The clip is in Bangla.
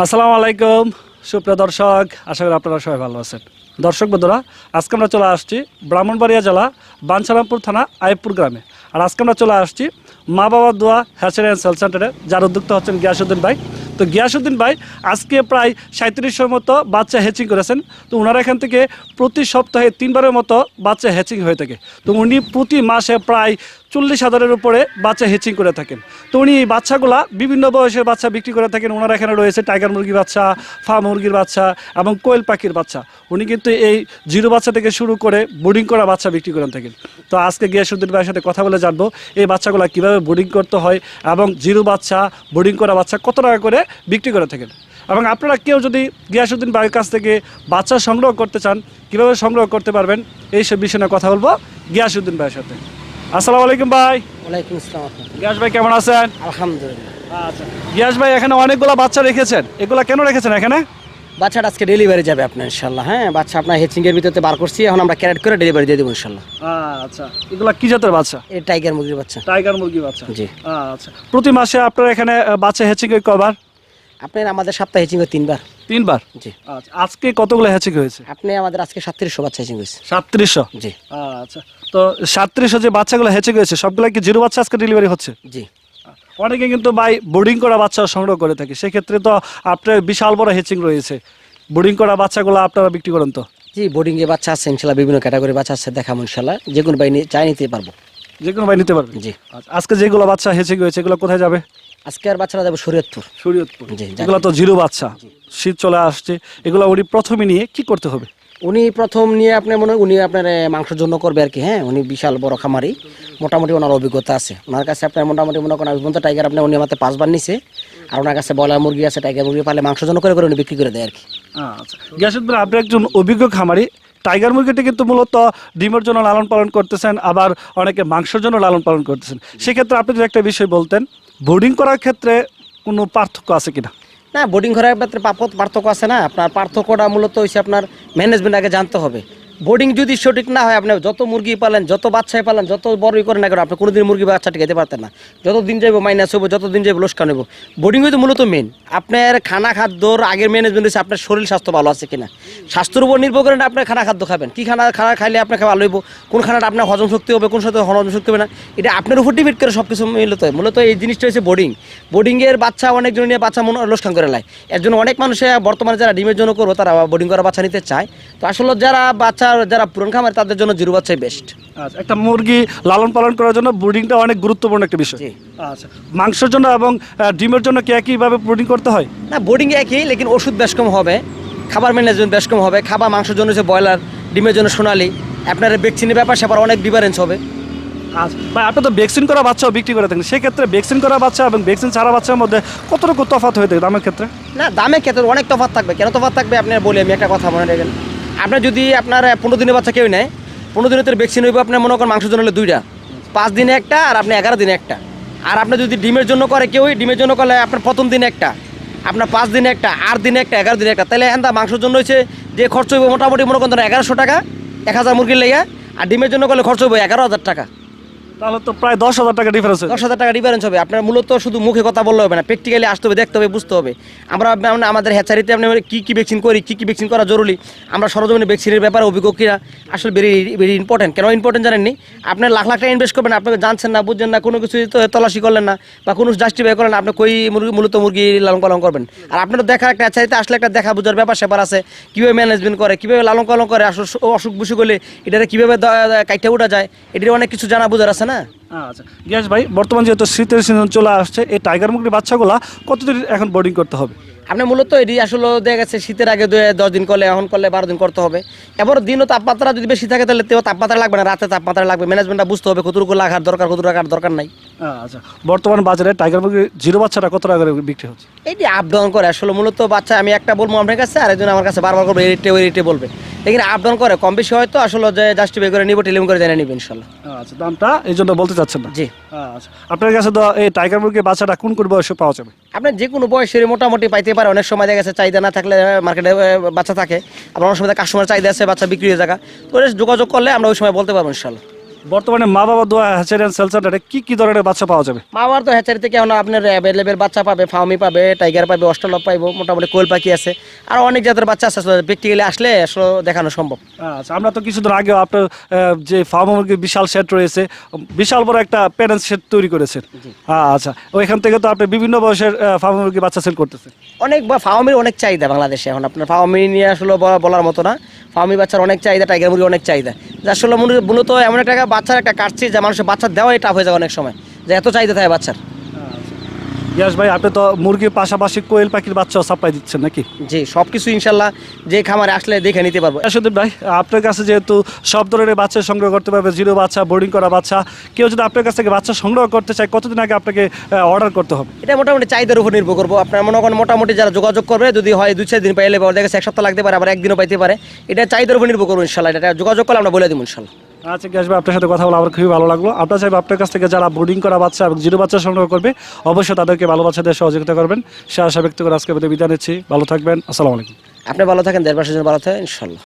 আসসালামু আলাইকুম সুপ্রিয় দর্শক, আশা করি আপনারা সবাই ভালো আছেন। দর্শক বন্ধুরা, আজকে আমরা চলে আসছি ব্রাহ্মণবাড়িয়া জেলা বাঞ্ছারামপুর থানা আইবপুর গ্রামে। আর আজকে আমরা চলে আসছি মা বাবা দোয়া হ্যাচারি অ্যান্ড সেল সেন্টারে, যার উদ্যোক্তা হচ্ছেন গিয়াসউদ্দিন ভাই। তো গিয়াসউদ্দিন ভাই আজকে প্রায় 3700 মতো বাচ্চা হ্যাচিং করেছেন। তো ওনারা এখান থেকে প্রতি সপ্তাহে 3বারের মতো বাচ্চা হ্যাচিং হয়ে থাকে। তো উনি প্রতি মাসে প্রায় 40,000-এর উপরে বাচ্চা হ্যাচিং করে থাকেন। তো উনি এই বাচ্চাগুলা বিভিন্ন বয়সের বাচ্চা বিক্রি করে থাকেন। ওনার এখানে রয়েছে টাইগার মুরগির বাচ্চা, ফার্ম মুরগির বাচ্চা এবং কোয়েল পাখির বাচ্চা। উনি কিন্তু এই জিরো বাচ্চা থেকে শুরু করে বোর্ডিং করা বাচ্চা বিক্রি করে থাকেন। তো আজকে গিয়াসউদ্দিন ভাইয়ের সাথে কথা বলে জানবো এই বাচ্চাগুলো কীভাবে বোর্ডিং করতে হয় এবং জিরো বাচ্চা, বোর্ডিং করা বাচ্চা কত টাকা করে বিক্রি করে থাকেন। এবং আপনারা কেউ যদি গিয়াসউদ্দিন ভাইয়ের কাছ থেকে বাচ্চা সংগ্রহ করতে চান, কীভাবে সংগ্রহ করতে পারবেন, এইসব বিষয়ে নিয়ে কথা বলবো গিয়াসউদ্দিন ভাইয়ের সাথে। আসসালামু আলাইকুম ভাই। ওয়ালাইকুম আসসালাম। গিয়াস ভাই কেমন আছেন? আলহামদুলিল্লাহ। আচ্ছা গিয়াস ভাই, এখানে অনেকগুলো বাচ্চা রেখেছেন, এগুলা কেন রেখেছেন এখানে? বাচ্চাটা আজকে ডেলিভারি যাবে আপনার ইনশাল্লাহ। হ্যাঁ, বাচ্চা আপনার হেচিংয়ের ভিতরে বার করছি, এখন আমরা ক্যারেট করে ডেলিভারি দিয়ে দেবো ইনশাল্লাহ। আচ্ছা, এগুলা কি জাতের বাচ্চা? এই টাইগার মুরগির বাচ্চা। টাইগার মুরগি বাচ্চা। জি। আচ্ছা, প্রতি মাসে আপনার এখানে বাচ্চা হ্যাচিং কবার? আপনার আমাদের সপ্তাহে হেচিং 3বার। 3বার। জি। আচ্ছা, আজকে কতগুলো হ্যাচিং হয়েছে? আপনি আমাদের আজকে 3700 বাচ্চা হেচিং হয়েছে। 3700। জি। আচ্ছা, তো 3700 যে বাচ্চাগুলো হ্যাচিং হয়েছে সবগুলো কি জিরো বাচ্চা আজকে ডেলিভারি হচ্ছে? জি। অনেকে কিন্তু ভাই বোর্ডিং করা বাচ্চা সংগ্রহ করে থাকে, সেক্ষেত্রে তো আপনার বিশাল বড় হ্যাচিং রয়েছে। বোর্ডিং করা বাচ্চাগুলো আপনারা বিক্রি করেন তো? জি, বোর্ডিং এ বাচ্চা আছে ইনশাল্লাহ, বিভিন্ন ক্যাটাগরি বাচ্চা আছে, দেখাবো ইনশাল্লাহ। যে কোনো বাই চাই নিতে পারবো। যে কোনো ভাই নিতে পারবেন? জি। আচ্ছা, আজকে যেগুলো বাচ্চা হ্যাচিং হয়েছে এগুলো কোথায় যাবে? আজকে আর বাচ্চারা যাবে শরীয়তপুর। শরীয়তপুর। জি। এগুলো তো জিরো বাচ্চা, শীত চলে আসছে, এগুলো উনি প্রথমে নিয়ে কি করতে হবে? উনি প্রথম নিয়ে আপনার মনে হয় উনি আপনার মাংসের জন্য করবে আর কি। হ্যাঁ, উনি বিশাল বড় খামারি, মোটামুটি ওনার অভিজ্ঞতা আছে। ওনার কাছে আপনার মোটামুটি মনে করেন পর্যন্ত টাইগার আপনি উনি আমাদের 5বার নিছে। আর ওনার কাছে বয়লার মুরগি আছে, টাইগার মুরগি পালে মাংসের জন্য করে করে উনি বিক্রি করে দেয় আর কি। আচ্ছা, গিয়াসউদ্দিন ভাই, আপনি একজন অভিজ্ঞ খামারি। টাইগার মুরগিটি কিন্তু মূলত ডিমের জন্য লালন পালন করতেছেন, আবার অনেকে মাংসের জন্য লালন পালন করতেছেন। সেক্ষেত্রে আপনি যদি একটা বিষয় বলতেন, বোর্ডিং করার ক্ষেত্রে কোনো পার্থক্য আছে কিনা? না, বোর্ডিং ঘরের ক্ষেত্রে পার্থক্য আছে না। আপনার পার্থক্যটা মূলত হচ্ছে আপনার ম্যানেজমেন্ট আগে জানতে হবে। বোর্ডিং যদি সঠিক না হয়, আপনি যত মুরগি পালেন, যত বাচ্চাই পালেন, যত বড়ই করেন না কেন, আপনি কোনোদিন মুরগি বাচ্চাটি খেতে পারতেন না। যত দিন যাবো মাইনাস হবো, যত দিন যাবো লোসকান হবো। বোর্ডিং হয়তো মূলত মেন আপনার খানা খাদ্যর আগের ম্যানেজমেন্ট হচ্ছে আপনার শরীর স্বাস্থ্য ভালো আছে কিনা। স্বাস্থ্যের উপর নির্ভর করেন আপনার খানা খাদ্য খাবেন, কি খানা খাইলে আপনাকে ভালো হইব, কোন খানাটা আপনার হজম শক্তি হবে, কোন সাথে হজম শক্তি হবে না, এটা আপনার উপর ডিপেন্ড করে সব কিছু। মূলত এই জিনিসটা হচ্ছে বোর্ডিংয়ের বাচ্চা অনেকজন নিয়ে বাচ্চা লোসকান করে নেয়। এর জন্য অনেক মানুষে বর্তমানে যারা ডিমের জন্য করবো তারা বোর্ডিং করা বাচ্চা নিতে চায়। তো আসলে যারা পুরন খামার তাদের জন্য জিরো বাচ্চাই বেস্ট। আচ্ছা, একটা মুরগি লালন পালন করার জন্য ব্রিডিংটা অনেক গুরুত্বপূর্ণ একটা বিষয়। আচ্ছা, মাংসের জন্য এবং ডিমের জন্য কি একইভাবে ব্রিডিং করতে হয়? না, বোর্ডিং একই, লেকিন ওষুধ বেশ কম হবে, খাবার ম্যানেজমেন্ট বেশ কম হবে। খাবার মাংসের জন্য হচ্ছে ব্রয়লার, ডিমের জন্য সোনালি। আপনার ভ্যাকসিনের ব্যাপার সেবার অনেক ডিফারেন্স হবে। আচ্ছা ভাই, আপনি তো ভ্যাকসিন করা বাচ্চাও বিক্রি করে থাকেন, সেক্ষেত্রে ভ্যাকসিন করা বাচ্চা এবং ভ্যাকসিন ছাড়া বাচ্চার মধ্যে কতটুকু তফাৎ হয়ে থাকে দামের ক্ষেত্রে? না, দামের ক্ষেত্রে অনেক তফাৎ থাকবে। কেন তফাৎ থাকবে আপনার বলি আমি একটা কথা মনে রাখবেন। আপনার যদি আপনার 15 দিনের বাচ্চা কেউ নেয়, 15 দিনের ভ্যাকসিন হইব আপনার মনে করেন মাংসের জন্য হলে 2টা, 5 দিনে একটা, আর আপনি 11 দিনে একটা। আর আপনি যদি ডিমের জন্য করে কেউ, ডিমের জন্য করলে আপনার প্রথম দিনে একটা, আপনার 5 দিনে একটা, 8 দিনে একটা, 11 দিনে একটা। তাহলে এখন মাংসের জন্য হচ্ছে যে খরচ হইব মোটামুটি মনে করেন 1100 টাকা 1000 মুরগির লেগে, আর ডিমের জন্য করলে খরচ হইব 11,000 টাকা। তাহলে তো প্রায় 10,000 টাকা ডিফারেন্স। 10,000 টাকা ডিফারেন্স হবে। আপনার মূলত শুধু মুখে কথা বললে হবে না, প্র্যাকটিক্যালি আসতে হবে, দেখতে হবে, বুঝতে হবে। আমরা আমাদের হ্যাচারিতে আপনি কী ভ্যাকসিন করি, কী ভ্যাকসিন করা জরুরি, আমরা সরজমিনে ভ্যাকসিনের ব্যাপারে অভিজ্ঞ কিনা আসলে ভেরি ইম্পর্টেন্ট। কেন ইম্পর্টেন্ট জানেননি? আপনার লাখ লাখ টাকা ইনভেস্ট করবেন, আপনাকে জানছেন না, বুঝছেন না, কোনো কিছু তল্লাশি করলেন না বা কোনো জাস্টিফাই করলেন না, আপনি মূলত মুরগি লালন পালন করবেন। আর আপনার দেখা একটা হ্যাচারিতে আসলে একটা দেখা বোঝার ব্যাপার সেবার আছে, কীভাবে ম্যানেজমেন্ট করে, কীভাবে লালন পালন করে, অসুখ বিসুখ হলে এটাতে কীভাবে কাইটে উঠা যায়, এটির অনেক কিছু জানা বোঝার আছে না। আচ্ছা গিয়াস ভাই, বর্তমান যেহেতু শীতের সিজন চলে আসছে, এই টাইগার মুরগির বাচ্চাগুলা কতদিন এখন বোর্ডিং করতে হবে? আপনার মূলত এটি আসলে দেখা গেছে শীতের আগে 10 দিন করলে, এখন করলে 12 দিন করতে হবে। এবার দিনও তাপমাত্রা যদি বেশি থাকে তাহলে তাপমাত্রা লাগবে না, রাতে তাপমাত্রা লাগবে। ম্যানেজমেন্টটা বুঝতে হবে কতটুকু লাগার দরকার, কতটুকু রাখার দরকার নাই। আচ্ছা, বর্তমান বাজারে টাইগার মুরগির জিরো বাচ্চাটা কত টাকা করে বিক্রি হচ্ছে? এটি আপ ডাউন করে আসলে। মূলত বাচ্চা আমি একটা বলবো আপনার কাছে, আর একজন আমার কাছে বারবার করবো এই রেটে বলবে, লেকিন আপ ডাউন করে, কম বেশি হয়তো আসলে যে জাস্টিফাই করে নিব, টেলিম করে জেনে নিব ইনশাল্লাহ। আচ্ছা, দামটা এই জন্য বলতে চাচ্ছেন না? জি। আচ্ছা, আপনার কাছে তো এই টাইগার মুরগির বাচ্চাটা কোন বয়সে পাওয়া যাবে? আপনার যে কোনো বয়সের মোটামুটি পাইতে পারে। অনেক সময় দেখা গেছে চাহিদা না থাকলে মার্কেটে বাচ্চা থাকে, আবার অনেক সময় কাস্টমার চাহিদা আছে, বাচ্চা বিক্রি হয়ে জায়গা, তো যোগাযোগ করলে আমরা ওই সময় বলতে পারবো ইনশাল্লাহ। বর্তমানে মা বাবা দোয়া হ্যাচারি অ্যান্ড সেল সেন্টারে কি ধরনের বাচ্চা পাওয়া যাবে? মামার তো হ্যাচারি থেকে এখন আপনার অ্যাভেলেবেল বাচ্চা পাবে, ফাউমি পাবে, টাইগার পাবে, অস্ট্রেলপ পাইবো, মোটামুটি কোয়েল পাখি আছে, আর অনেক জাতের বাচ্চা আছে, প্র্যাকটিক্যালি আসলে আসলে দেখানো সম্ভব। আচ্ছা, আমরা তো কিছুদিন আগেও আপনার যে ফার্ম মুরগির বিশাল শেড রয়েছে, বিশাল বড় একটা প্যারেন্টস শেড তৈরি করেছেন। আচ্ছা, ওইখান থেকে তো আপনি বিভিন্ন বয়সের ফার্ম মুরগির বাচ্চা সেল করতেছেন। অনেক ফাউমির অনেক চাহিদা বাংলাদেশে এখন, আপনার ফাউমি নিয়ে আসলে বলার মতো না। ফাউমি বাচ্চার অনেক চাহিদা, টাইগার মুরগি অনেক চাহিদা। যে আসলে মূলত এমন একটা বাচ্চার একটা কাটছে যে মানুষের বাচ্চা দেওয়াই টাফ হয়ে যায় অনেক সময়, যে এত চাহিদা থাকে বাচ্চার। ইয়াস ভাই, আপনি তো মুরগির পাশাপাশি কোয়েল পাখির বাচ্চাও সাপ্লাই দিচ্ছেন নাকি? জি, সব কিছু ইনশাল্লাহ যে খামারে আসলে দেখে নিতে পারবো। সুদীপ ভাই, আপনার কাছে যেহেতু সব ধরনের বাচ্চা সংগ্রহ করতে পারবে, জিরো বাচ্চা, বোর্ডিং করা বাচ্চা, কেউ যদি আপনার কাছ থেকে বাচ্চা সংগ্রহ করতে চায় কতদিন আগে আপনাকে অর্ডার করতে হবে? এটা মোটামুটি চাহিদার উপর নির্ভর করবো। আপনার মনে করেন মোটামুটি যারা যোগাযোগ করবে, যদি হয় 2-4 দিন পাইলে বা দেখা 1 সপ্তাহ লাগতে পারে, আবার একদিনও পাইতে পারে। এটা চাহিদার উপর নির্ভর করবো ইনশাল্লাহ। এটা যোগাযোগ করলে আমরা বলে দেবো ইনশাল্লাহ। আচ্ছা গ্যাস ভাই, আপনার সাথে কথা বলে আমার খুবই ভালো লাগলো। আপনার চাইবে আপনার কাছ থেকে যারা বোর্ডিং করা বাচ্চা এবং জিরো বাচ্চা সংগ্রহ করবে, অবশ্যই তাদেরকে ভালো বাচ্চাদের সহযোগিতা করবেন। সে আশা ব্যক্ত করে আজকে বিদায় নিচ্ছি। ভালো থাকবেন। আসসালামু আলাইকুম। আপনি ভালো থাকেন, দেশবাসীর জন্য ভালো থাকেন ইনশাল্লাহ।